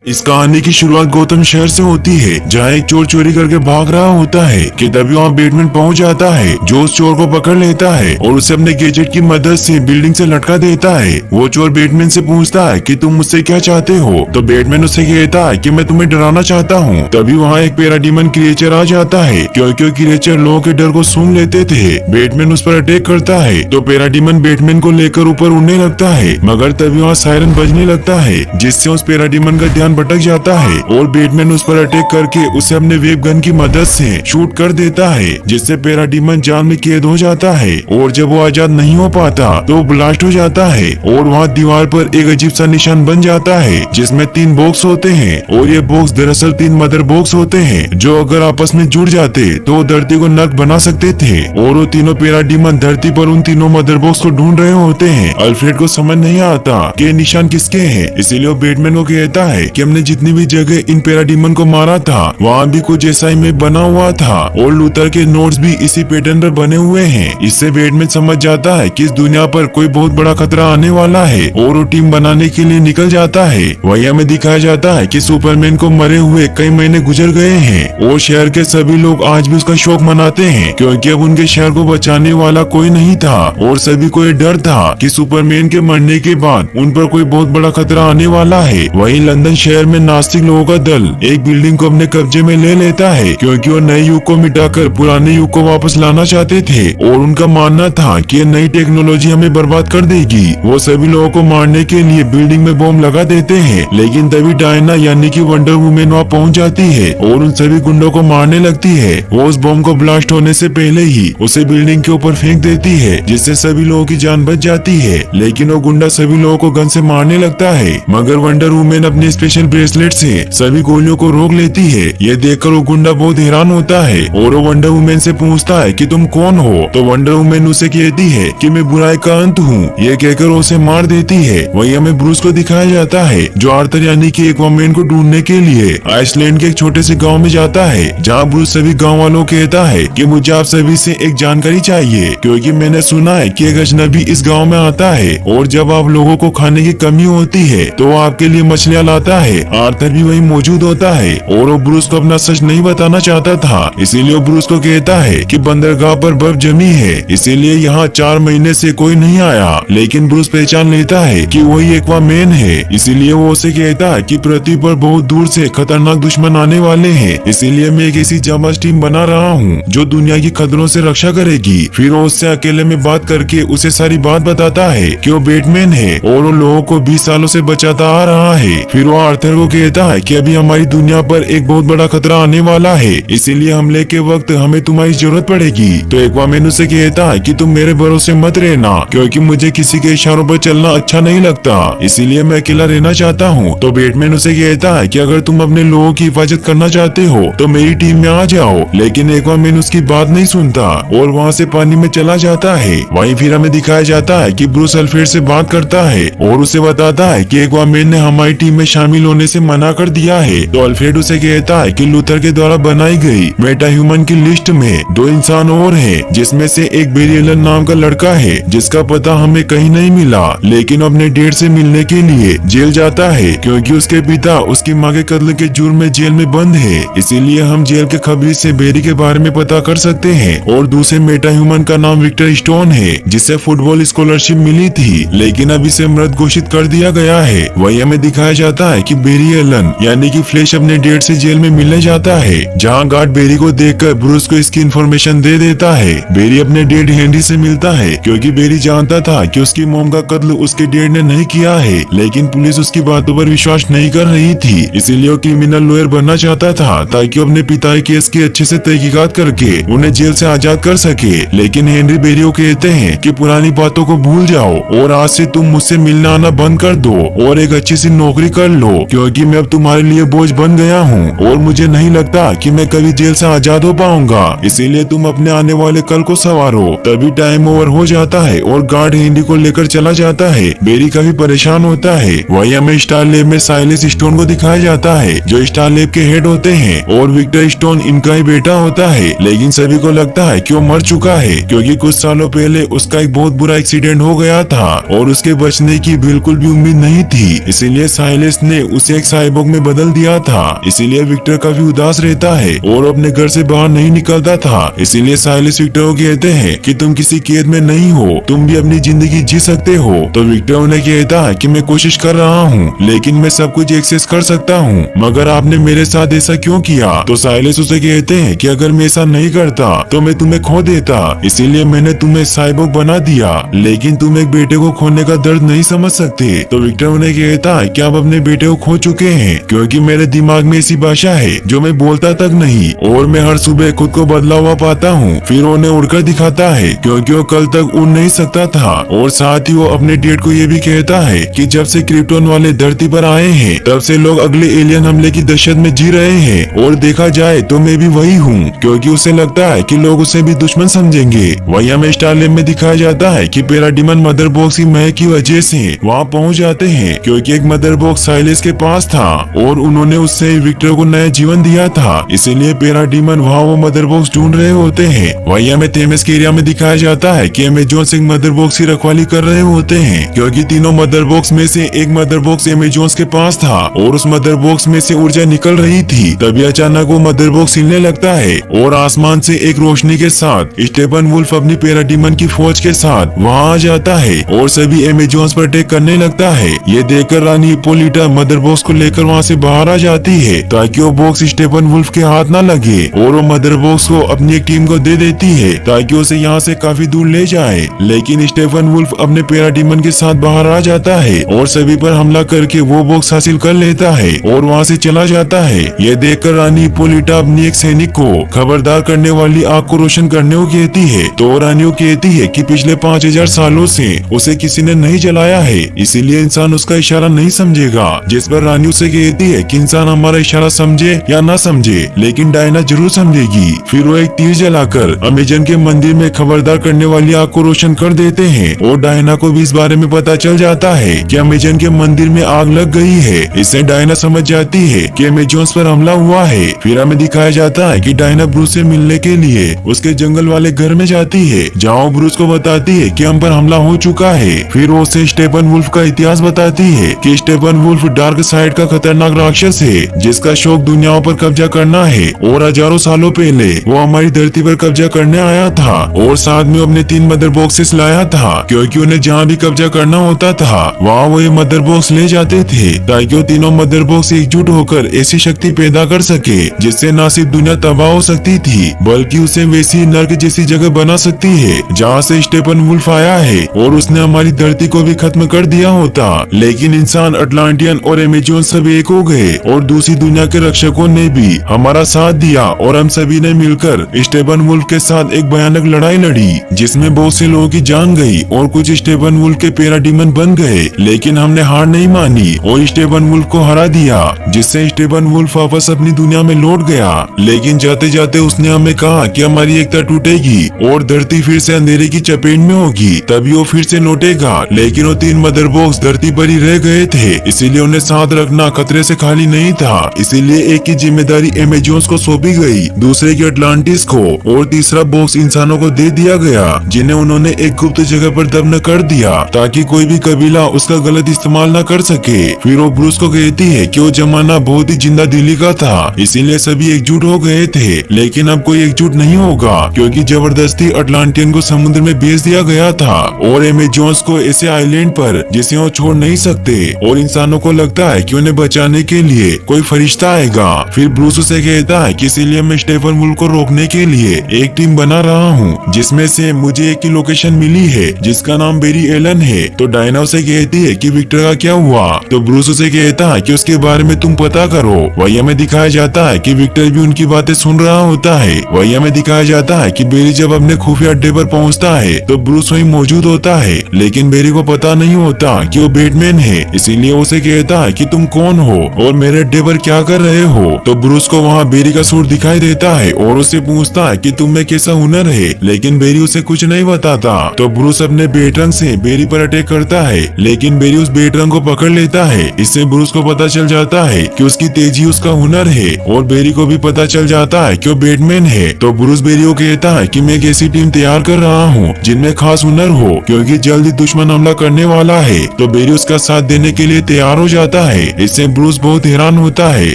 इस कहानी की शुरुआत गौतम शहर से होती है, जहाँ एक चोर चोरी करके भाग रहा होता है कि तभी वहाँ बैटमैन पहुँच जाता है, जो उस चोर को पकड़ लेता है और उसे अपने गैजेट की मदद से बिल्डिंग से लटका देता है। वो चोर बैटमैन से पूछता है कि तुम मुझसे क्या चाहते हो, तो बैटमैन उसे कहता है कि मैं तुम्हें डराना चाहता हूँ। तभी वहाँ एक पैराडीमन क्रिएचर आ जाता है, क्योंकि वो क्रिएचर लोगों के डर को सूंघ लेते थे। बैटमैन उस पर अटैक करता है तो पैराडीमन बैटमैन को लेकर ऊपर उड़ने लगता है, मगर तभी वहाँ सायरन बजने लगता है, जिससे उस पैराडीमन का ध्यान भटक जाता है और बैटमैन उस पर अटैक करके उसे अपने वेब गन की मदद से शूट कर देता है, जिससे पैराडीमन जान में कैद हो जाता है। और जब वो आजाद नहीं हो पाता तो वो ब्लास्ट हो जाता है और वहाँ दीवार पर एक अजीब सा निशान बन जाता है, जिसमें 3 बॉक्स होते हैं और ये बॉक्स दरअसल 3 मदर बॉक्स होते हैं, जो अगर आपस में जुड़ जाते तो वो धरती को नर्क बना सकते थे। और वो तीनों पैराडीमन धरती पर उन तीनों मदर बॉक्स को ढूंढ रहे होते हैं। अल्फ्रेड को समझ नहीं आता कि ये निशान किसके हैं, इसीलिए वो बैटमैन को कहता है कि हमने जितनी भी जगह इन पैराडीमन को मारा था वहाँ भी कुछ ऐसा ही में बना हुआ था और लूथर के नोट्स भी इसी पैटर्न पर बने हुए हैं। इससे बैटमैन समझ जाता है कि इस दुनिया पर कोई बहुत बड़ा खतरा आने वाला है और वो टीम बनाने के लिए निकल जाता है। वही हमें दिखाया जाता है कि सुपरमैन को मरे हुए कई महीने गुजर गए हैं और शहर के सभी लोग आज भी उसका शोक मनाते हैं, क्योंकि अब उनके शहर को बचाने वाला कोई नहीं था और सभी को ये डर था कि सुपरमैन के मरने के बाद उन पर कोई बहुत बड़ा खतरा आने वाला है। वहीं लंदन शहर में नास्तिक लोगों का दल एक बिल्डिंग को अपने कब्जे में ले लेता है, क्योंकि वो नए युग को मिटाकर पुराने युग को वापस लाना चाहते थे और उनका मानना था कि नई टेक्नोलॉजी हमें बर्बाद कर देगी। वो सभी लोगों को मारने के लिए बिल्डिंग में बॉम्ब लगा देते हैं, लेकिन तभी डायना यानी कि वंडर वुमेन वहाँ पहुँच जाती है और उन सभी गुंडों को मारने लगती है। वो उस बॉम्ब को ब्लास्ट होने से पहले ही उसे बिल्डिंग के ऊपर फेंक देती है, जिससे सभी लोगों की जान बच जाती है। लेकिन वो गुंडा सभी लोगों को गन से मारने लगता है, मगर वंडर वुमेन अपने स्पेशल ब्रेसलेट से सभी गोलियों को रोक लेती है। ये देखकर वो गुंडा बहुत हैरान होता है और वो वंडर वुमेन से पूछता है कि तुम कौन हो, तो वंडर वुमेन उसे कहती है कि मैं बुराई का अंत हूँ। ये कहकर उसे मार देती है। वही हमें ब्रूस को दिखाया जाता है, जो आर्थर यानी कि एक्वामैन को ढूंढने के लिए आइसलैंड के एक छोटे से गाँव में जाता है, जहाँ ब्रूस सभी गाँव वालों को कहता है कि मुझे आप सभी से एक जानकारी चाहिए, क्योंकि मैंने सुना है कि एक अजनबी इस गाँव में आता है और जब आप लोगों को खाने की कमी होती है तो वो आपके लिए मछलियाँ लाता है। आर्थर भी वही मौजूद होता है और वो ब्रूस को अपना सच नहीं बताना चाहता था, इसीलिए वो ब्रूस को कहता है कि बंदरगाह पर बर्फ जमी है, इसीलिए यहाँ 4 महीने से कोई नहीं आया। लेकिन ब्रूस पहचान लेता है कि वही एक्वामैन है, इसीलिए वो उसे कहता है कि पृथ्वी पर बहुत दूर से खतरनाक दुश्मन आने वाले हैं, इसीलिए मैं एक ऐसी जाबाज टीम बना रहा हूँ जो दुनिया की खतरों से रक्षा करेगी। फिर वो उससे अकेले में बात करके उसे सारी बात बताता है कि वो बैटमैन है और वो लोगों को 20 सालों से बचाता आ रहा है। फिर वो आर्थर को कहता है कि अभी हमारी दुनिया पर एक बहुत बड़ा खतरा आने वाला है, इसीलिए हमले के वक्त हमें तुम्हारी जरूरत पड़ेगी। तो एक्वामैन उसे कहता है कि तुम मेरे भरोसे मत रहना, क्योंकि मुझे किसी के इशारों पर चलना अच्छा नहीं लगता, इसीलिए मैं अकेला रहना चाहता हूँ। तो बैटमैन उसे कहता है कि अगर तुम अपने लोगों की हिफाजत करना चाहते हो तो मेरी टीम में आ जाओ। लेकिन एक्वामैन उसकी बात नहीं सुनता और वहाँ से पानी में चला जाता है। वहीं फिर हमें दिखाया जाता है कि ब्रूस अल्फ्रेड से बात करता है और उसे बताता है कि एक्वामैन ने हमारी टीम में शामिल होने से मना कर दिया है। तो अल्फ्रेड उसे कहता है कि लूथर के द्वारा बनाई गई मेटा ह्यूमन की लिस्ट में 2 इंसान और हैं, जिसमें से एक बेरी एलन नाम का लड़का है, जिसका पता हमें कहीं नहीं मिला, लेकिन अपने डेट से मिलने के लिए जेल जाता है, क्योंकि उसके पिता उसकी माँ के कत्ल के जुर्म में जेल में बंद है। इसीलिए हम जेल के खबरी से बेरी के बारे में पता कर सकते हैं। और दूसरे मेटा ह्यूमन का नाम विक्टर स्टोन है, जिसे फुटबॉल स्कॉलरशिप मिली थी, लेकिन अब इसे मृत घोषित कर दिया गया है। वही हमें दिखाया जाता है कि बेरी एलन यानी कि फ्लैश अपने डेट से जेल में मिलने जाता है, जहाँ गार्ड बेरी को देखकर ब्रूस को इसकी इन्फॉर्मेशन दे देता है। बेरी अपने डेड हेनरी से मिलता है, क्योंकि बेरी जानता था कि उसकी मॉम का कत्ल उसके डेड ने नहीं किया है, लेकिन पुलिस उसकी बातों पर विश्वास नहीं कर रही थी, इसीलिए वो क्रिमिनल लॉयर बनना चाहता था ताकि अपने पिता के केस की अच्छे से तहकीकात करके उन्हें जेल से आजाद कर सके। लेकिन हेनरी बेरी को कहते हैं कि पुरानी बातों को भूल जाओ और आज से तुम मुझसे मिलना आना बंद कर दो और एक अच्छी सी नौकरी कर लो, क्योंकि मैं अब तुम्हारे लिए बोझ बन गया हूँ और मुझे नहीं लगता कि मैं कभी जेल से आजाद हो पाऊंगा, इसीलिए तुम अपने आने वाले कल को संवारो। तभी टाइम ओवर हो जाता है और गार्ड हेनरी को लेकर चला जाता है। बेरी काफी परेशान होता है। वही हमें स्टार लैब में साइलेंस स्टोन को दिखाया जाता है, जो स्टार लैब के हेड होते हैं, और विक्टर स्टोन इनका ही बेटा होता है। लेकिन सभी को लगता है कि वो मर चुका है, क्योंकि कुछ सालों पहले उसका एक बहुत बुरा एक्सीडेंट हो गया था और उसके बचने की बिल्कुल भी उम्मीद नहीं थी। इसीलिए साइलेंस ने उसे एक साइबोर्ग में बदल दिया था। इसीलिए विक्टर काफी उदास रहता है और अपने घर से बाहर नहीं निकलता था। इसीलिए साइलस विक्टर को कहते हैं कि तुम किसी कैद में नहीं हो, तुम भी अपनी जिंदगी जी सकते हो। तो विक्टर उन्हें कहता है कि मैं कोशिश कर रहा हूँ, लेकिन मैं सब कुछ एक्सेस कर सकता हूँ, मगर आपने मेरे साथ ऐसा क्यों किया? तो साइलस उसे कहते हैं कि अगर मैं ऐसा नहीं करता तो मैं तुम्हें खो देता, इसीलिए मैंने तुम्हें साइबोर्ग बना दिया, लेकिन तुम एक बेटे को खोने का दर्द नहीं समझ सकते। तो विक्टर उन्हें कहता है कि आप अपने बेटे को खो चुके हैं, क्योंकि मेरे दिमाग में ऐसी भाषा है जो मैं बोलता तक नहीं, और मैं हर सुबह खुद को बदला हुआ पाता हूँ। फिर उन्हें उड़कर दिखाता है, क्योंकि वो कल तक उड़ नहीं सकता था। और साथ ही वो अपने डेड को ये भी कहता है कि जब से क्रिप्टोन वाले धरती पर आए हैं, तब से लोग अगले एलियन हमले की दहशत में जी रहे हैं। और देखा जाए तो मैं भी वही हूँ, क्योंकि उसे लगता है कि लोग उसे भी दुश्मन समझेंगे। वही हमें स्टारलैब में दिखाया जाता है कि पैराडीमन मदर बॉक्स की महक की वजह से वहाँ पहुँच जाते हैं, क्योंकि एक मदर बॉक्स साइलस के पास था और उन्होंने उससे विक्टर को नया जीवन दिया था। इसीलिए पैराडीमन वहाँ वो मदर बॉक्स ढूंढ रहे होते हैं। वही हमें थेमस के एरिया में दिखाया जाता है कि अमेजोन्स एक मदर बॉक्स की रखवाली कर रहे होते हैं, क्योंकि तीनों मदर बॉक्स में से एक मदर बॉक्स अमेजोन्स के पास था और उस मदर बॉक्स में से ऊर्जा निकल रही थी। तभी अचानक वो मदर बॉक्स हिलने लगता है और आसमान से एक रोशनी के साथ स्टेफन वुल्फ अपनी पैराडीमन की फौज के साथ वहाँ आ जाता है और सभी अमेजोन्स पर अटैक करने लगता है। ये देखकर रानी हिप्पोलिटा मदर बॉक्स को लेकर वहाँ से बाहर आ जाती है ताकि वो बॉक्स स्टेफन वुल्फ के हाथ न लगे, और वो मदर बॉक्स को अपनी एक टीम को दे देती है ताकि उसे यहाँ से काफी दूर ले जाए। लेकिन स्टेफन वुल्फ अपने पैराडीमन के साथ बाहर आ जाता है और सभी पर हमला करके वो बॉक्स हासिल कर लेता है और वहाँ से चला जाता है। ये देखकर रानी हिप्पोलिटा अपनी एक सैनिक को खबरदार करने वाली आग को रोशन करने को कहती है। तो रानी कहती है कि पिछले 5000 सालों से उसे किसी ने नहीं जलाया है, इसीलिए इंसान उसका इशारा नहीं समझेगा। जिस पर रानी उसे कहती है कि इंसान हमारा इशारा समझे या ना समझे, लेकिन डायना जरूर समझेगी। फिर वो एक तीर जलाकर अमेजन के मंदिर में खबरदार करने वाली आग को रोशन कर देते हैं और डायना को भी इस बारे में पता चल जाता है कि अमेजन के मंदिर में आग लग गई है। इससे डायना समझ जाती है कि अमेजोन्स पर हमला हुआ है। फिर हमें दिखाया जाता है कि डायना ब्रूस से मिलने के लिए उसके जंगल वाले घर में जाती है, जहाँ ब्रूस को बताती है कि हम पर हमला हो चुका है। फिर वो उसे स्टेफन वुल्फ का इतिहास बताती है कि स्टेफन वुल्फ डार्क साइड का खतरनाक राक्षस है, जिसका शौक दुनियाओं पर कब्जा करना है, और हजारों सालों पहले वो हमारी धरती पर कब्जा करने आया था और साथ में अपने 3 मदर बॉक्सेस लाया था, क्योंकि उन्हें जहाँ भी कब्जा करना होता था वहाँ वो ये मदर बॉक्स ले जाते थे, ताकि वो तीनों मदर बॉक्स एकजुट होकर ऐसी शक्ति पैदा कर सके जिससे न सिर्फ दुनिया तबाह हो सकती थी, बल्कि उसे वैसी नर्क जैसी जगह बना सकती है जहाँ से स्टेफन वुल्फ आया है, और उसने हमारी धरती को भी खत्म कर दिया होता। लेकिन इंसान, अटलांटियन और अमेजोन सब एक हो गए और दूसरी दुनिया के रक्षकों ने भी हमारा साथ दिया, और हम सभी ने मिलकर स्टेफन वुल्फ के साथ एक भयानक लड़ाई लड़ी, जिसमें बहुत से लोगों की जान गई और कुछ स्टेफन वुल्फ के पैराडीमन बन गए। लेकिन हमने हार नहीं मानी और स्टेफन वुल्फ को हरा दिया, जिससे स्टेफन वुल्फ वापस अपनी दुनिया में लौट गया। लेकिन जाते जाते उसने हमें कहा कि हमारी एकता टूटेगी और धरती फिर से अंधेरे की चपेट में होगी, तभी वो फिर से लौटेगा। लेकिन वो 3 मदर बॉक्स धरती पर ही रह गए थे, इसीलिए उन्हें साथ रखना खतरे से खाली नहीं था। इसीलिए एक की जिम्मेदारी अमेजोन्स को सौंपी गई, दूसरे की अटलांटिस को, और तीसरा बॉक्स इंसानों को दे दिया गया, जिन्हें उन्होंने एक गुप्त जगह पर दफन कर दिया ताकि कोई भी कबीला उसका गलत इस्तेमाल न कर सके। फिर वो ब्रूस को कहती है कि वो जमाना बहुत ही जिंदा दिली का था, इसीलिए सभी एकजुट हो गए थे। लेकिन अब कोई एकजुट नहीं होगा, क्योंकि जबरदस्ती अटलांटियन को समुद्र में भेज दिया गया था और अमेजोन्स को ऐसे आइलैंड पर जिसे वो छोड़ नहीं सकते, और इंसानों को लगता है कि उन्हें बचाने के लिए कोई फरिश्ता आएगा। फिर ब्रूस उसे कहता है कि इसीलिए मैं स्टेफन वुल्फ को रोकने के लिए एक टीम बना रहा हूँ, जिसमें से मुझे एक की लोकेशन मिली है जिसका नाम बेरी एलन है। तो डायना उसे कहती है कि विक्टर का क्या हुआ? तो ब्रूस उसे कहता है कि उसके बारे में तुम पता करो। वही हमें दिखाया जाता है कि विक्टर भी उनकी बातें सुन रहा होता है। वही हमें दिखाया जाता है कि बेरी जब अपने खुफिया अड्डे पर पहुंचता है तो ब्रूस वहीं मौजूद होता है, लेकिन बेरी को पता नहीं होता कि वो बैटमैन है। इसीलिए उसे कहता है कि तुम कौन हो और मेरे अड्डे पर क्या कर रहे हो? तो ब्रूस को वहाँ बेरी का सूट दिखाई देता है और उससे पूछता है कि तुम में कैसा हुनर है, लेकिन बेरी उसे कुछ नहीं बताता। तो ब्रूस अपने बेटरंग से बेरी पर अटैक करता है, लेकिन बेरी उस बेटरंग को पकड़ लेता है। इससे ब्रूस को पता चल जाता है कि उसकी तेजी उसका हुनर है, और बेरी को भी पता चल जाता है कि वो बैटमैन है। तो ब्रूस बेरी को कहता है कि मैं एक ऐसी टीम तैयार कर रहा हूँ जिनमें खास हुनर हो, क्योंकि जल्दी दुश्मन हमला करने वाला है। तो बेरी उसका साथ देने के लिए तैयार हो जाता जाता है। इससे ब्रूस बहुत हैरान होता है।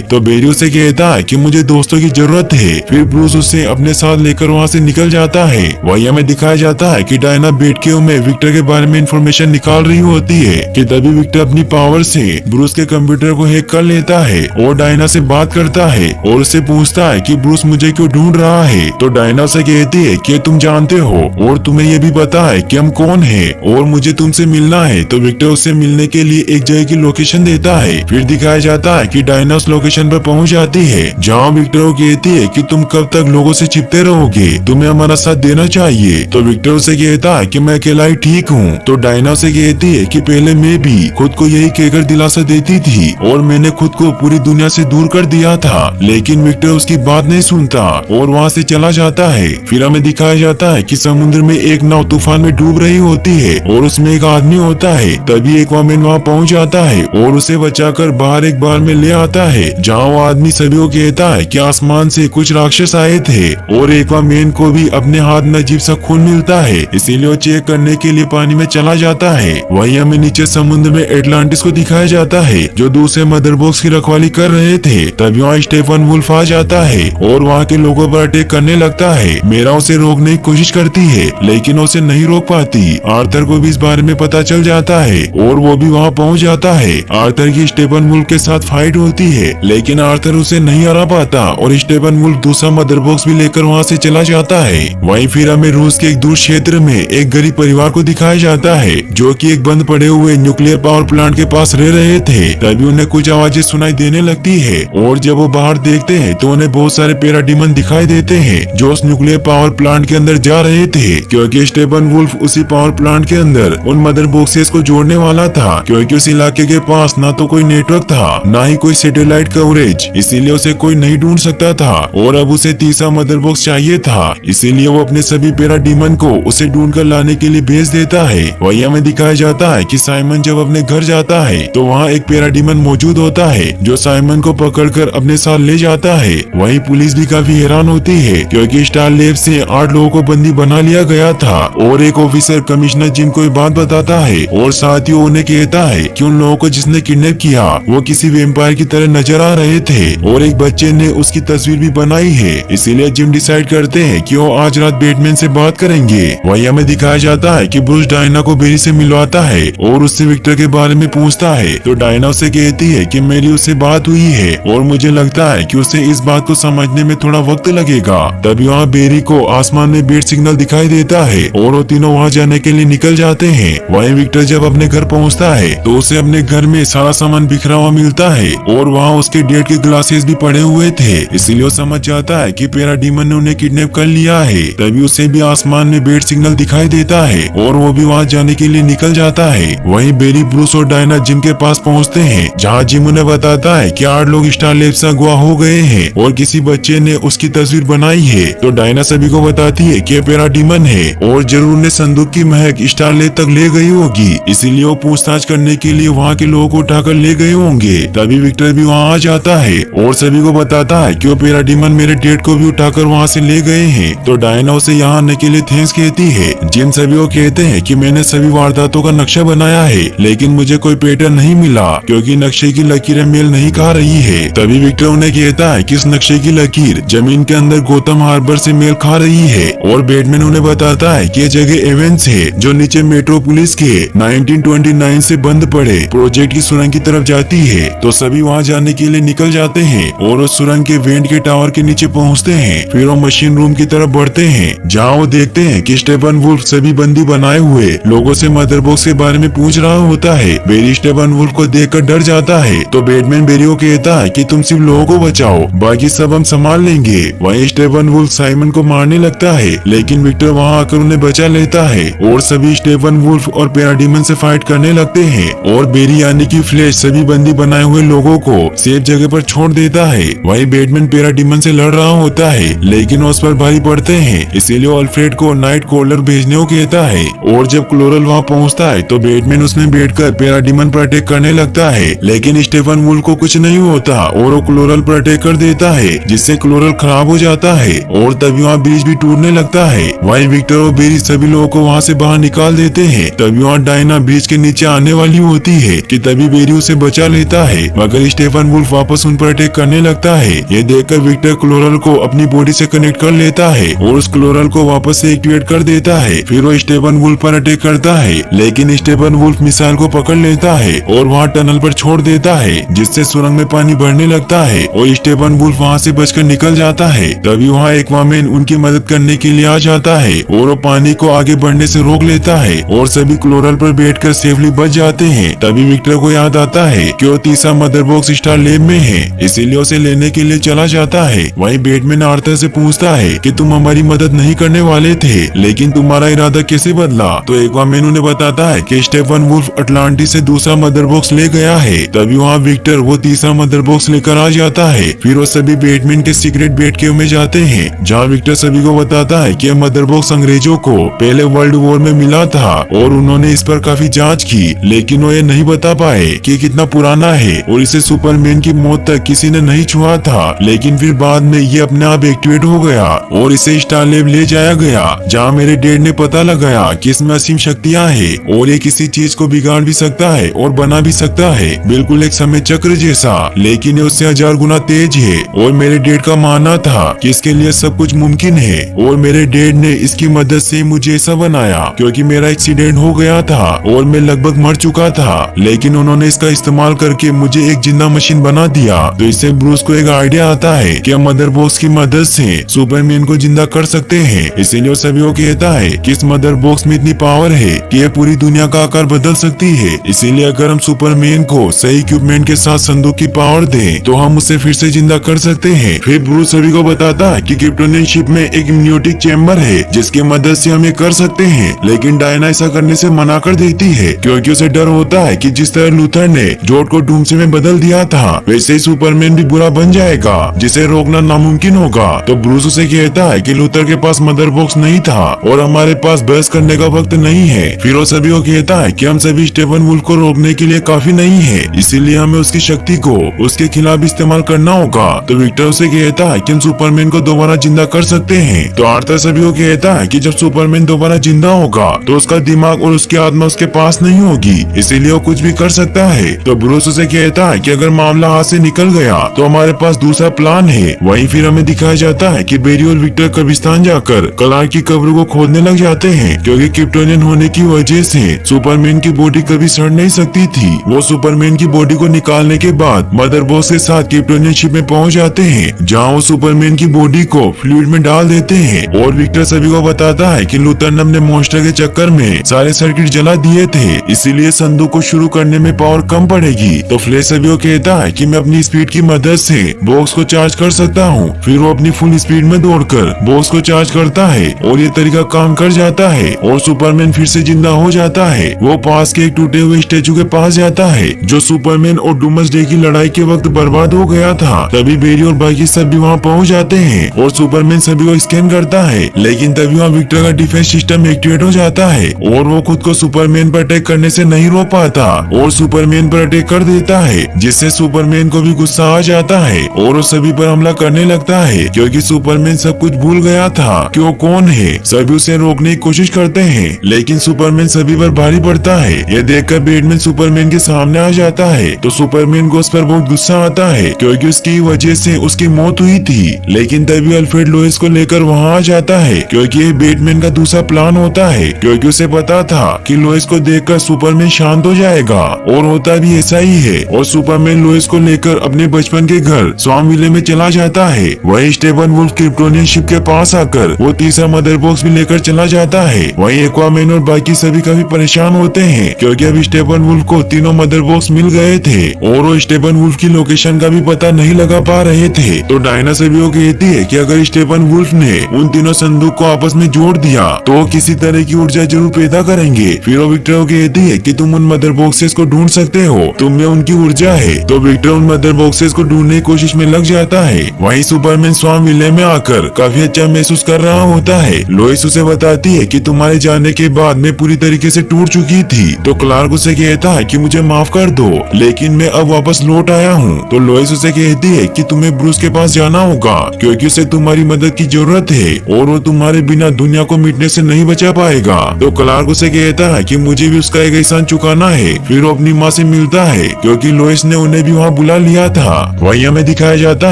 तो बेरी उसे कहता है कि मुझे दोस्तों की जरूरत है। फिर ब्रूस उसे अपने साथ लेकर वहाँ से निकल जाता है। वही हमें दिखाया जाता है कि डायना बैठ में विक्टर के बारे में इंफॉर्मेशन निकाल रही होती है कि तभी विक्टर अपनी पावर से ब्रूस के कंप्यूटर को हैक कर लेता है और डायना से बात करता है और उससे पूछता है कि ब्रूस मुझे क्यों ढूंढ रहा है। तो डायना से कहती है कि तुम जानते हो और तुम्हें ये भी पता है कि हम कौन है और मुझे तुमसे मिलना है। तो विक्टर उससे मिलने के लिए एक जगह की लोकेशन देता है। फिर दिखाया जाता है कि डायना उस लोकेशन पर पहुंच जाती है जहाँ विक्टर को कहती है कि तुम कब तक लोगों से छिपते रहोगे, तुम्हें हमारा साथ देना चाहिए। तो विक्टर उसे कहता है कि मैं अकेला ही ठीक हूँ। तो डायना उसे कहती है कि पहले मैं भी खुद को यही कहकर दिलासा देती थी और मैंने खुद को पूरी दुनिया से दूर कर दिया था, लेकिन विक्टर उसकी बात नहीं सुनता और वहाँ से चला जाता है। फिर हमें दिखाया जाता है कि समुद्र में एक नाव तूफान में डूब रही होती है और उसमें एक आदमी होता है। तभी एक्वामैन वहाँ पहुँच जाता है और उसे बचाकर बाहर एक बार में ले आता है जहाँ वो आदमी सभी को कहता है कि आसमान से कुछ राक्षस आए थे और एक्वामैन को भी अपने हाथ में अजीब सा खून मिलता है, इसीलिए वो चेक करने के लिए पानी में चला जाता है। वहीं हमें नीचे समुद्र में एटलांटिस को दिखाया जाता है जो दूसरे मदर बॉक्स की रखवाली कर रहे थे। तभी वहाँ स्टेफन वुल्फ आ जाता है और वहाँ के लोगों पर अटैक करने लगता है। मेरा उसे रोकने की कोशिश करती है लेकिन उसे नहीं रोक पाती। आर्थर को भी इस बारे में पता चल जाता है और वो भी वहाँ पहुँच जाता है। आर्थर की स्टेफन वुल्फ के साथ फाइट होती है लेकिन आर्थर उसे नहीं हरा पाता और स्टेफन वुल्फ दूसरा मदर बॉक्स भी लेकर वहाँ से चला जाता है। वहीं फिर हमें रूस के एक दूर क्षेत्र में एक गरीब परिवार को दिखाया जाता है जो कि एक बंद पड़े हुए न्यूक्लियर पावर प्लांट के पास रह रहे थे। तभी उन्हें कुछ आवाजें सुनाई देने लगती है और जब वो बाहर देखते हैं तो उन्हें बहुत सारे पैराडीमन दिखाई देते हैं जो उस न्यूक्लियर पावर प्लांट के अंदर जा रहे थे, क्योंकि स्टेफन वुल्फ उसी पावर प्लांट के अंदर उन मदर बॉक्सेस को जोड़ने वाला था, क्योंकि उस इलाके के पास ना तो कोई नेटवर्क था ना ही कोई सैटेलाइट कवरेज, इसीलिए उसे कोई नहीं ढूंढ सकता था और अब उसे तीसरा मदर बॉक्स चाहिए था। इसीलिए वो अपने सभी पैराडीमन को उसे ढूंढ कर लाने के लिए भेज देता है। वही हमें दिखाया जाता है कि साइमन जब अपने घर जाता है तो वहाँ एक पैराडीमन मौजूद होता है जो साइमन को पकड़कर अपने साथ ले जाता है। वहीं पुलिस भी काफी हैरान होती है क्योंकि स्टार लैब से 8 लोगों को बंदी बना लिया गया था और एक ऑफिसर कमिश्नर जिम को ये बात बताता है और साथ ही उन्हें कहता है कि उन लोगों को जिसने किडनैप किया वो किसी वेम्पायर की तरह नजर आ रहे थे और एक बच्चे ने उसकी तस्वीर भी बनाई है। इसीलिए जिम डिसाइड करते हैं कि वो आज रात बैटमैन से बात करेंगे। वहीं हमें दिखाया जाता है कि ब्रूस डायना को बेरी से मिलवाता है और उससे विक्टर के बारे में पूछता है। तो डायना उसे कहती है कि मेरी उससे बात हुई है और मुझे लगता है कि उसे इस बात को समझने में थोड़ा वक्त लगेगा। तभी वहाँ बेरी को आसमान में बेट सिग्नल दिखाई देता है और वो तीनों वहाँ जाने के लिए निकल जाते हैं। वहीं विक्टर जब अपने घर पहुँचता है तो उसे अपने घर में सारा सामान बिखरा हुआ मिलता है और वहाँ उसके डेट के ग्लासेस भी पड़े हुए थे, इसीलिए वो समझ जाता है कि पैराडीमन ने उन्हें किडनैप कर लिया है। तभी उसे भी आसमान में बेट सिग्नल दिखाई देता है और वो भी वहाँ जाने के लिए निकल जाता है। वहीं बेरी, ब्रूस और डायना जिम के पास पहुँचते हैं जहाँ जिम उन्हें बताता है कि 8 लोग स्टार लैब से अगवा हो गए हैं और किसी बच्चे ने उसकी तस्वीर बनाई है। तो डायना सभी को बताती है कि पैराडीमन है और जरूर ने संदूक की महक स्टार लैब तक ले गई होगी, इसीलिए वो पूछताछ करने के लिए वहाँ के लोगों को उठाकर ले गए होंगे। तभी विक्टर भी वहाँ आ जाता है और सभी को बताता है कि वो पैराडीमन मेरे डेट को भी उठाकर वहाँ से ले गए हैं। तो डायना उसे यहाँ आने के लिए थैंक्स कहती है। जिम सभी को कहते हैं कि मैंने सभी वारदातों का नक्शा बनाया है लेकिन मुझे कोई पैटर्न नहीं मिला क्योंकि नक्शे की लकीरें मेल नहीं खा रही है। तभी विक्टर उन्हें कहता है कि इस नक्शे की लकीर जमीन के अंदर गौतम हार्बर से मेल खा रही है और बैटमैन उन्हें बताता है कि ये जगह एवेंस है जो नीचे मेट्रोपोलिस के 1929 से बंद पड़े प्रोजेक्ट की सुरंग की तरफ जाती है। तो सभी वहाँ जाने के लिए निकल जाते हैं और उस सुरंग के वेंट के टावर के नीचे पहुँचते हैं। फिर वो मशीन रूम की तरफ बढ़ते हैं जहाँ वो देखते हैं कि स्टेफन वुल्फ सभी बंदी बनाए हुए लोगों से मदर बॉक्स के बारे में पूछ रहा होता है। बेरी स्टेफन वुल्फ को देखकर डर जाता है तो बैटमैन बेरी को कहता है कि तुम सिर्फ लोगों को बचाओ, बाकी सब हम संभाल लेंगे। वहीं स्टेफन वुल्फ साइमन को मारने लगता है लेकिन विक्टर वहाँ आकर उन्हें बचा लेता है और सभी स्टेफन वुल्फ और पैराडीमन से फाइट करने लगते हैं और बेरी यानी कि फ्लैश सभी बंदी बनाए हुए लोगों को सेफ जगह पर छोड़ देता है। वहीं बैटमैन पैराडीमन से लड़ रहा होता है लेकिन उस पर भारी पड़ते हैं, इसीलिए अल्फ्रेड को नाइट कॉलर भेजने को कहता है और जब क्लोरल वहाँ पहुँचता है तो बैटमैन उसमें बैठकर पैराडीमन पर अटैक करने लगता है लेकिन स्टेफन वुल्फ को कुछ नहीं होता और वो क्लोरल पर अटैक कर देता है जिससे क्लोरल खराब हो जाता है और तभी वहाँ ब्रिज भी टूटने लगता है। वहीं विक्टर और बेरी सभी लोगों को वहाँ से बाहर निकाल देते हैं। तभी वहाँ डायना ब्रिज के नीचे आने वाली होती है कि तभी बेरी इसलिए उसे बचा लेता है, मगर स्टीफन वुल्फ वापस उन पर अटैक करने लगता है। ये देखकर विक्टर क्लोरल को अपनी बॉडी से कनेक्ट कर लेता है और उस क्लोरल को वापस से एक्टिवेट कर देता है। फिर वो स्टीफन वुल्फ पर अटैक करता है, लेकिन स्टीफन वुल्फ मिसाइल को पकड़ लेता है और वहाँ टनल पर छोड़ देता है, जिससे सुरंग में पानी बढ़ने लगता है और स्टीफन वुल्फ वहाँ से बचकर निकल जाता है। तभी वहाँ एक्वामैन उनकी मदद करने के लिए आ जाता है और वो पानी को आगे बढ़ने से रोक लेता है और सभी क्लोरल पर बैठकर सेफली बच जाते हैं। तभी विक्टर को याद आता है कि वो तीसरा मदर बॉक्स स्टार लैब में है, इसीलिए उसे लेने के लिए चला जाता है। वहीं बैटमैन आर्थर से पूछता है कि तुम हमारी मदद नहीं करने वाले थे, लेकिन तुम्हारा इरादा कैसे बदला? तो एक्वामैन उन्हें बताता है कि स्टीफन वुल्फ अटलांटिस से दूसरा मदर बॉक्स ले गया है। तभी वहाँ विक्टर वो तीसरा मदर बॉक्स लेकर आ जाता है। फिर वो सभी बैटमैन के सीक्रेट बेट केव में जाते हैं, जहाँ विक्टर सभी को बताता है कि मदर बॉक्स अंग्रेजों को पहले वर्ल्ड वॉर में मिला था और उन्होंने इस पर काफी जांच की, लेकिन वो ये नहीं बता पाए कि कितना पुराना है और इसे सुपरमैन की मौत तक किसी ने नहीं छुआ था। लेकिन फिर बाद में ये अपने आप एक्टिवेट हो गया और इसे स्टार लैब ले जाया गया, जहाँ मेरे डैड ने पता लगाया कि इसमें असीम शक्तियाँ हैं और ये किसी चीज को बिगाड़ भी सकता है और बना भी सकता है, बिल्कुल एक समय चक्र जैसा, लेकिन ये उससे 1000 गुना तेज है। और मेरे डैड का मानना था कि इसके लिए सब कुछ मुमकिन है और मेरे डैड ने इसकी मदद से मुझे ऐसा बनाया, क्योंकि मेरा एक्सीडेंट हो गया था और मैं लगभग मर चुका था, लेकिन उन्होंने इसका इस्तेमाल करके मुझे एक जिंदा मशीन बना दिया। तो इससे ब्रूस को एक आइडिया आता है कि हम मदर बॉक्स की मदद से सुपरमैन को जिंदा कर सकते हैं। इसीलिए वो सभी को कहता है कि इस मदर बॉक्स में इतनी पावर है कि यह पूरी दुनिया का आकार बदल सकती है, इसीलिए अगर हम सुपरमैन को सही इक्विपमेंट के साथ संदूक की पावर दें तो हम उसे फिर से जिंदा कर सकते हैं। फिर ब्रूस सभी को बताता है कि क्रिप्टोनियन शिप में एक इम्यूनिटिक चैम्बर है जिसकी मदद से हम ये कर सकते हैं, लेकिन डायना ऐसा करने से मना कर देती है, क्योंकि उसे डर होता है कि जिस तरह लूथर ने जोड को डूम्सडे में बदल दिया था, वैसे ही सुपरमैन भी बुरा बन जाएगा, जिसे रोकना नामुमकिन होगा। तो ब्रूस उसे कहता है कि लूथर के पास मदर बॉक्स नहीं था और हमारे पास बहस करने का वक्त नहीं है। फिर वो सभी को कहता है कि हम सभी स्टीफन वुल्फ को रोकने के लिए काफी नहीं है, इसीलिए हमें उसकी शक्ति को उसके खिलाफ इस्तेमाल करना होगा। तो विक्टर उसे कहता है कि हम सुपरमैन को दोबारा जिंदा कर सकते हैं। तो आर्थर सभी को कहता है कि जब सुपरमैन दोबारा जिंदा होगा तो उसका दिमाग और उसकी आत्मा उसके पास नहीं होगी, इसीलिए वो कुछ भी कर सकता है। तो ब्रूस उसे कहता है कि अगर मामला हाथ से निकल गया तो हमारे पास दूसरा प्लान है। वहीं फिर हमें दिखाया जाता है कि बेरी और विक्टर कब्रिस्तान जाकर क्लार्क की कब्र को खोदने लग जाते हैं, क्योंकि क्रिप्टोनियन होने की वजह से सुपरमैन की बॉडी कभी सड़ नहीं सकती थी। वो सुपरमैन की बॉडी को निकालने के बाद मदर बॉक्स के साथ क्रिप्टोनियन शिप में पहुंच जाते हैं, जहां वो सुपरमैन की बॉडी को फ्लूइड में डाल देते हैं। और विक्टर सभी को बताता है कि लूथर ने अपने मॉन्स्टर के चक्कर में सारे सर्किट जला दिए थे, इसीलिए संदूक को शुरू करने में पावर कम पड़ेगी। तो फ्लैश सभी को कहता है कि मैं अपनी स्पीड की मदद से बॉक्स को चार्ज कर सकता हूँ। फिर वो अपनी फुल स्पीड में दौड़कर बॉक्स को चार्ज करता है और ये तरीका काम कर जाता है और सुपरमैन फिर से जिंदा हो जाता है। वो पास के एक टूटे हुए स्टेचू के पास जाता है जो सुपरमैन और डूम्सडे की लड़ाई के वक्त बर्बाद हो गया था। तभी बेरी और बाकी सब भी वहाँ पहुँच जाते हैं और सुपरमैन सभी को स्कैन करता है, लेकिन तभी वहाँ विक्टर का डिफेंस सिस्टम एक्टिवेट हो जाता है और वो खुद को सुपरमैन पर अटैक करने से नहीं रोक पाता और सुपरमैन पर अटैक कर देता है, जिससे सुपरमैन को भी गुस्सा आ जाता है और वो सभी पर हमला करने लगता है, क्योंकि सुपरमैन सब कुछ भूल गया था कि वो कौन है। सभी उसे रोकने की कोशिश करते हैं, लेकिन सुपरमैन सभी पर भारी पड़ता है। ये देखकर बैटमैन सुपरमैन के सामने आ जाता है तो सुपरमैन को उस पर बहुत गुस्सा आता है, क्योंकि उसकी वजह से उसकी मौत हुई थी। लेकिन तभी अल्फ्रेड लोइस को लेकर वहाँ आ जाता है, क्योंकि ये बैटमैन का दूसरा प्लान होता है, क्योंकि उसे पता था कि लोइस को देखकर सुपरमैन शांत हो जाएगा और होता भी ऐसा ही है। और सुपरमैन लोइस को लेकर अपने बचपन के घर स्वामविले में चला जाता है। वहीं स्टीफन वुल्फ क्रिप्टोनियन शिप के पास आकर वो तीसरा मदर बॉक्स भी लेकर चला जाता है। वहीं एक्वामैन और बाकी सभी काफी परेशान होते हैं, क्योंकि अब स्टीफन वुल्फ को तीनों मदर बॉक्स मिल गए थे और वो स्टीफन वुल्फ की लोकेशन का भी पता नहीं लगा पा रहे थे। तो डायना सभी को कहती है कि अगर स्टीफन वुल्फ ने उन तीनों संदूक को आपस में जोड़ दिया तो किसी तरह की ऊर्जा जरूर पैदा करेंगे। फिर वो विक्टर को कहती है कि तुम उन मदर बॉक्सेस को ढूंढ सकते हो, तुम में उनकी ऊर्जा है। तो विक्टर उन मदर बॉक्सेस को ढूंढने की कोशिश में लग जाता है। वहीं सुपरमैन स्वामविले में आकर काफी अच्छा महसूस कर रहा होता है। लोइस उसे बताती है कि तुम्हारे जाने के बाद मैं पूरी तरीके से टूट चुकी थी। तो क्लार्क उसे कहता है कि मुझे माफ कर दो, लेकिन मैं अब वापस लौट आया हूँ। तो लोइस उसे कहती है कि तुम्हें ब्रूस के पास जाना होगा, क्योंकि उसे तुम्हारी मदद की जरूरत है और वो तुम्हारे बिना दुनिया को मिटने से नहीं बचा पाएगा। तो क्लार्क उसे कहता है कि मुझे भी उसका एक एहसान चुकाना है। फिर वो अपनी माँ से से मिलता है क्योंकि लोइस ने उन्हें भी वहाँ बुला लिया था। वहीं हमें दिखाया जाता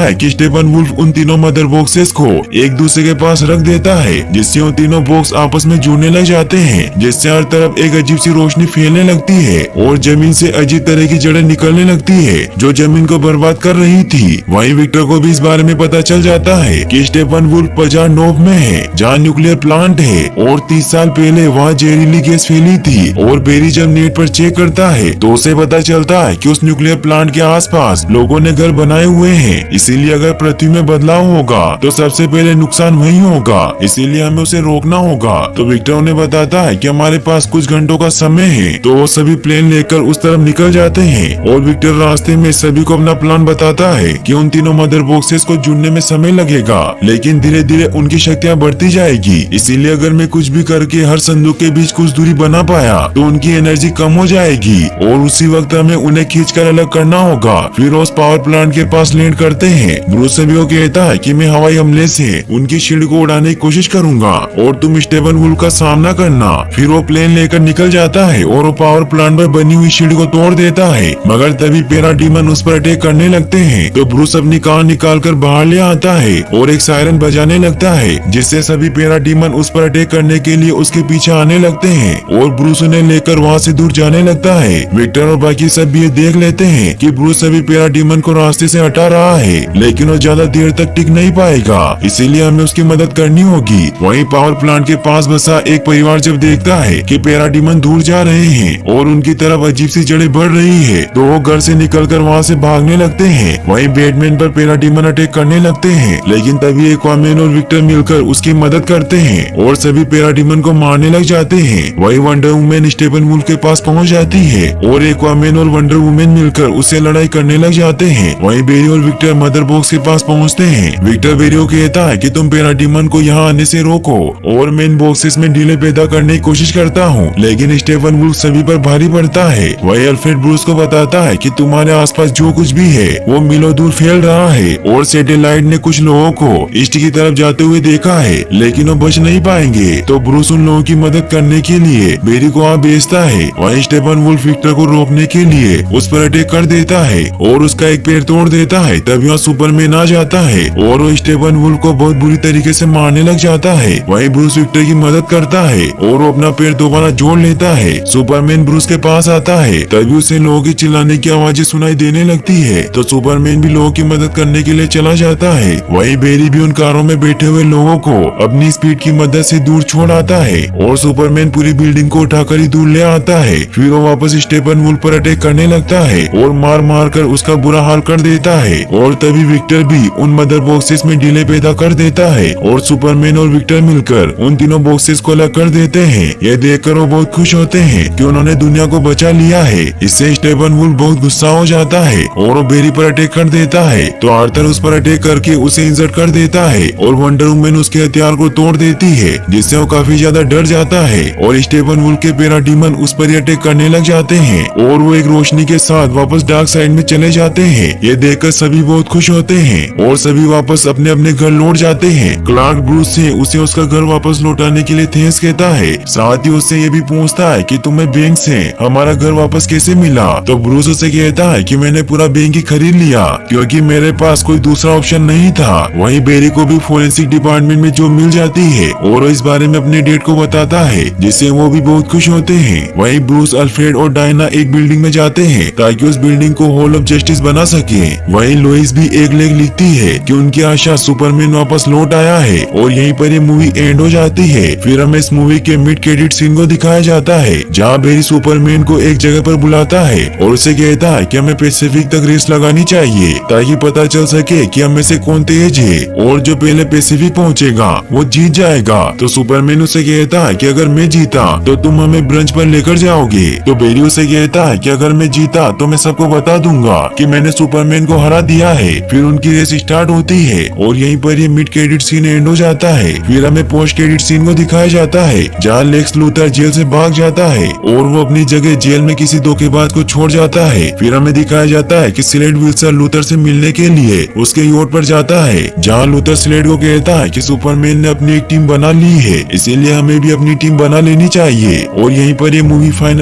है कि स्टेफन वुल्फ उन तीनों मदर बॉक्सेस को एक दूसरे के पास रख देता है, जिससे उन तीनों बॉक्स आपस में जुड़ने लग जाते हैं, जिससे हर तरफ एक अजीब सी रोशनी फैलने लगती है और जमीन से अजीब तरह की जड़ें निकलने लगती है जो जमीन को बर्बाद कर रही थी। वहीं विक्टर को भी इस बारे में पता चल जाता है कि स्टेफन वुल्फ पजानोव में है जहाँ न्यूक्लियर प्लांट है और 30 साल पहले वहाँ जहरीली गैस फैली थी। और बेरी जब नेट पर चेक करता है तो उसे पता चलता है कि उस न्यूक्लियर प्लांट के आसपास लोगों ने घर बनाए हुए हैं, इसीलिए अगर पृथ्वी में बदलाव होगा तो सबसे पहले नुकसान वही होगा, इसीलिए हमें उसे रोकना होगा। तो विक्टर उन्हें बताता है कि हमारे पास कुछ घंटों का समय है, तो वो सभी प्लेन लेकर उस तरफ निकल जाते हैं और विक्टर रास्ते में सभी को अपना प्लान बताता है कि उन तीनों मदर बॉक्सेस को जुड़ने में समय लगेगा, लेकिन धीरे धीरे उनकी शक्तियाँ बढ़ती जाएगी, इसीलिए अगर मैं कुछ भी करके हर संदूक के बीच कुछ दूरी बना पाया तो उनकी एनर्जी कम हो जाएगी और उसी वक्त हमें उन्हें खींचकर अलग करना होगा। फिर उस पावर प्लांट के पास लैंड करते हैं। ब्रूस सभी को कहता है कि मैं हवाई हमले से उनकी शील्ड को उड़ाने की कोशिश करूंगा और तुम स्टेफन वुल्फ का सामना करना। फिर वो प्लेन लेकर निकल जाता है और वो पावर प्लांट पर बनी हुई शील्ड को तोड़ देता है, मगर तभी पैराडीमन उस पर अटैक करने लगते हैं। तो ब्रूस अपनी कार निकाल कर बाहर ले आता है और एक सायरन बजाने लगता है, जिससे सभी पैराडीमन उस पर अटैक करने के लिए उसके पीछे आने लगते हैं और ब्रूस उन्हें लेकर वहाँ से दूर जाने लगता है। विक्टर और बाकी सब भी ये देख लेते हैं कि ब्रूस सभी पैराडीमन को रास्ते से हटा रहा है, लेकिन वो ज्यादा देर तक टिक नहीं पाएगा, इसीलिए हमें उसकी मदद करनी होगी। वहीं पावर प्लांट के पास बसा एक परिवार जब देखता है कि पैराडीमन दूर जा रहे हैं और उनकी तरफ अजीब सी जड़ें बढ़ रही है, तो वो घर से निकलकर वहाँ से भागने लगते हैं। वहीं बैटमैन पर पैराडीमन अटैक करने लगते हैं, लेकिन तभी एक्वामैन और विक्टर मिलकर उसकी मदद करते हैं और सभी पैराडीमन को मारने लग जाते हैं। वहीं वंडर वुमेन स्टेफन वुल्फ के पास पहुँच जाती है और एक्वामैन और वंडर वुमेन मिलकर उससे लड़ाई करने लग जाते हैं। वहीं बेरी और विक्टर मदर बॉक्स के पास पहुँचते हैं। विक्टर बेरी को कहता है कि तुम पैराडीमन को यहाँ आने से रोको और मैं इन बॉक्सेस में ढीले पैदा करने की कोशिश करता हूँ, लेकिन स्टेफन वुल्फ सभी पर भारी पड़ता है। वही अल्फ्रेड ब्रूस को बताता है कि तुम्हारे आसपास जो कुछ भी है वो मीलों दूर फैल रहा है और सैटेलाइट ने कुछ लोगों को ईस्ट की तरफ जाते हुए देखा है, लेकिन वो बच नहीं पाएंगे। तो ब्रूस उन लोगों की मदद करने के लिए बेरी को वहाँ भेजता है। वहीं स्टेफन वुल्फ विक्टर को रोकने के लिए उस पर अटैक कर देता है और उसका एक पैर तोड़ देता है। तभी वहाँ सुपरमैन आ जाता है और वो स्टेफन वुल्फ को बहुत बुरी तरीके से मारने लग जाता है। वहीं ब्रूस विक्टर की मदद करता है और वो अपना पैर दोबारा जोड़ लेता है। सुपरमैन ब्रूस के पास आता है, तभी उसे लोगों की चिल्लाने की आवाजें सुनाई देने लगती है, तो सुपरमैन भी लोगों की मदद करने के लिए चला जाता है। वहीं बेरी भी उन कारों में बैठे हुए लोगों को अपनी स्पीड की मदद से दूर छोड़ आता है और सुपरमैन पूरी बिल्डिंग को उठाकर ही दूर ले आता है। फिर वो वापस स्टेफन वुल्फ पर अटैक करने लगता है और मार मार कर उसका बुरा हाल कर देता है। और तभी विक्टर भी उन मदर बॉक्सेस में ढीले पैदा कर देता है और सुपरमैन और विक्टर मिलकर उन तीनों बॉक्सेस को अलग कर देते हैं। यह देखकर वो बहुत खुश होते हैं कि उन्होंने दुनिया को बचा लिया है। इससे स्टेफन वुल्फ बहुत गुस्सा हो जाता है और वो बेरी पर अटैक कर देता है, तो आर्थर उस पर अटैक करके उसे इंजर्ड कर देता है और वंडर वुमन उसके हथियार को तोड़ देती है, जिससे वो काफी ज्यादा डर जाता है और स्टेफन वुल्फ के पैराडीमन उस पर अटैक करने लग जाते हैं और वो एक रोशनी के साथ वापस डार्क साइड में चले जाते हैं। ये देखकर सभी बहुत खुश होते हैं और सभी वापस अपने अपने घर लौट जाते हैं। क्लार्क ब्रूस से उसे उसका घर वापस लौटाने के लिए थैंक्स कहता है, साथ ही उससे ये भी पूछता है कि तुम्हें बैंक से हमारा घर वापस कैसे मिला। तो ब्रूस उसे कहता है कि मैंने पूरा बैंक ही खरीद लिया क्योंकि मेरे पास कोई दूसरा ऑप्शन नहीं था। वहीं बेरी को भी फोरेंसिक डिपार्टमेंट में जॉब मिल जाती है और वो इस बारे में अपने डेट को बताता है, जिससे वो भी बहुत खुश होते हैं। वहीं ब्रूस, अल्फ्रेड और डायना एक बिल्डिंग में जाते हैं ताकि उस बिल्डिंग को हॉल ऑफ जस्टिस बना सके। वहीं लोइस भी एक लेख लिखती है कि उनकी आशा सुपरमैन वापस लौट आया है और यहीं पर ये मूवी एंड हो जाती है। फिर हमें इस मूवी के मिड क्रेडिट सीन को दिखाया जाता है जहाँ बेरी सुपरमैन को एक जगह पर बुलाता है और उसे कहता है कि हमें पैसिफिक तक रेस लगानी चाहिए ताकि पता चल सके कि हम में से कौन तेज है और जो पहले पैसिफिक पहुँचेगा वो जीत जाएगा। तो सुपरमैन उसे कहता है कि अगर मैं जीता तो तुम हमें ब्रंच पर लेकर जाओगे। तो बेरी उसे कहता है कि अगर मैं जीता तो मैं सबको बता दूंगा कि मैंने सुपरमैन को हरा दिया है। फिर उनकी रेस स्टार्ट होती है और यहीं पर ये मिड क्रेडिट सीन एंड हो जाता है। फिर हमें पोस्ट क्रेडिट सीन को दिखाया जाता है जहाँ लेक्स लूथर जेल से भाग जाता है और वो अपनी जगह जेल में किसी धोखेबाज को छोड़ जाता है। फिर हमें दिखाया जाता है कि स्लेड विल्सन लूथर से मिलने के लिए उसके याट पर जाता है जहाँ लूथर स्लेड को कहता है कि सुपरमैन ने अपनी एक टीम बना ली है, इसीलिए हमें भी अपनी टीम बना लेनी चाहिए। और यहीं पर ये मूवी फाइनल